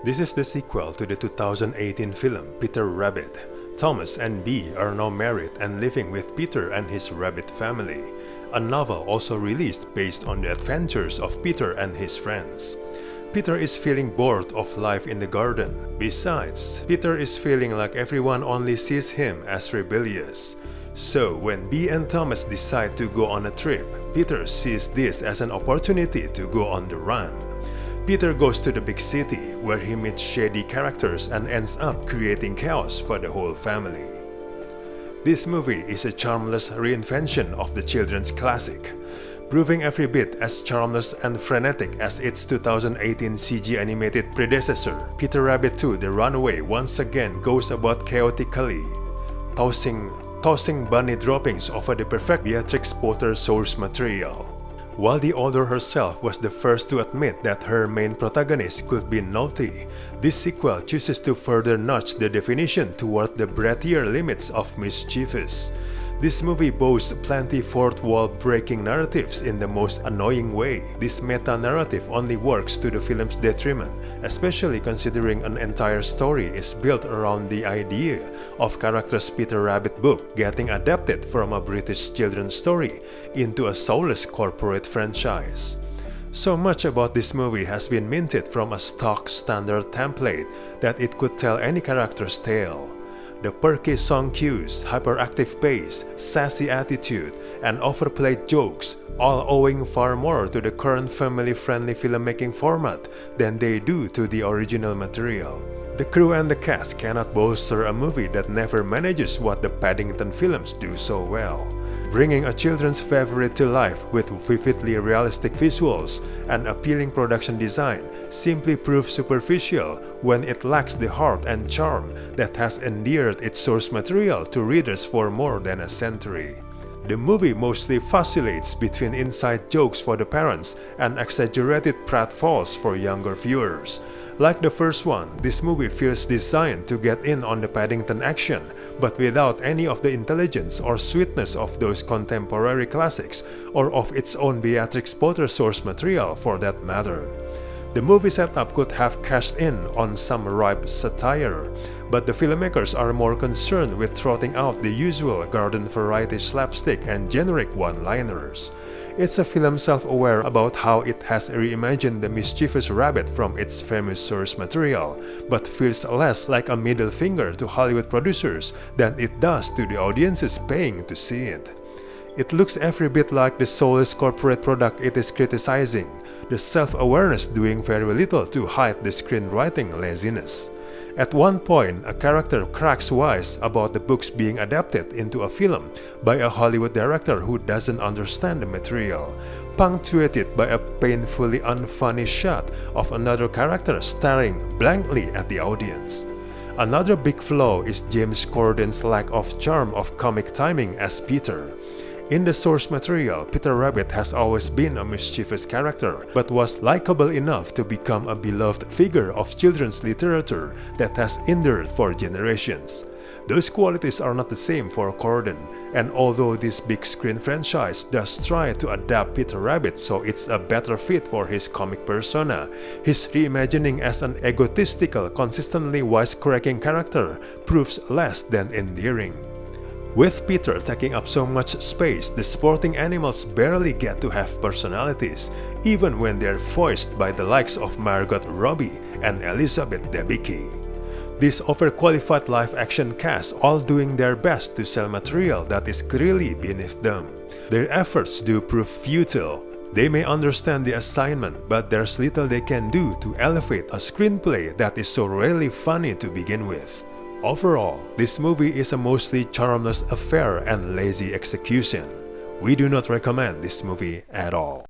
This is the sequel to the 2018 film Peter Rabbit. Thomas and Bea are now married and living with Peter and his rabbit family. A novel also released based on the adventures of Peter and his friends. Peter is feeling bored of life in the garden. Besides, Peter is feeling like everyone only sees him as rebellious. So when Bea and Thomas decide to go on a trip, Peter sees this as an opportunity to go on the run. Peter goes to the big city where he meets shady characters and ends up creating chaos for the whole family. This movie is a charmless reinvention of the children's classic, proving every bit as charmless and frenetic as its 2018 CG animated predecessor. Peter Rabbit 2: The Runaway once again goes about chaotically, tossing bunny droppings over the perfect Beatrix Potter source material. While the author herself was the first to admit that her main protagonist could be naughty, this sequel chooses to further nudge the definition toward the breathier limits of mischievous. This movie boasts plenty fourth-wall breaking narratives in the most annoying way. This meta-narrative only works to the film's detriment, especially considering an entire story is built around the idea of characters' Peter Rabbit book getting adapted from a British children's story into a soulless corporate franchise. So much about this movie has been minted from a stock standard template that it could tell any character's tale. The perky song cues, hyperactive pace, sassy attitude, and overplayed jokes all owing far more to the current family-friendly filmmaking format than they do to the original material. The crew and the cast cannot bolster a movie that never manages what the Paddington films do so well. Bringing a children's favorite to life with vividly realistic visuals and appealing production design simply proves superficial when it lacks the heart and charm that has endeared its source material to readers for more than a century. The movie mostly vacillates between inside jokes for the parents and exaggerated pratfalls for younger viewers. Like the first one, this movie feels designed to get in on the Paddington action, but without any of the intelligence or sweetness of those contemporary classics, or of its own Beatrix Potter source material for that matter. The movie setup could have cashed in on some ripe satire, but the filmmakers are more concerned with trotting out the usual garden variety slapstick and generic one-liners. It's a film self-aware about how it has reimagined the mischievous rabbit from its famous source material, but feels less like a middle finger to Hollywood producers than it does to the audiences paying to see it. It looks every bit like the soulless corporate product it is criticizing, the self-awareness doing very little to hide the screenwriting laziness. At one point, a character cracks wise about the books being adapted into a film by a Hollywood director who doesn't understand the material, punctuated by a painfully unfunny shot of another character staring blankly at the audience. Another big flaw is James Corden's lack of charm of comic timing as Peter. In the source material, Peter Rabbit has always been a mischievous character, but was likable enough to become a beloved figure of children's literature that has endured for generations. Those qualities are not the same for Corden, and although this big screen franchise does try to adapt Peter Rabbit so it's a better fit for his comic persona, his reimagining as an egotistical, consistently wisecracking character proves less than endearing. With Peter taking up so much space, the sporting animals barely get to have personalities, even when they're voiced by the likes of Margot Robbie and Elizabeth Debicki. This overqualified live-action cast all doing their best to sell material that is clearly beneath them. Their efforts do prove futile. They may understand the assignment, but there's little they can do to elevate a screenplay that is so rarely funny to begin with. Overall, this movie is a mostly charmless affair and lazy execution. We do not recommend this movie at all.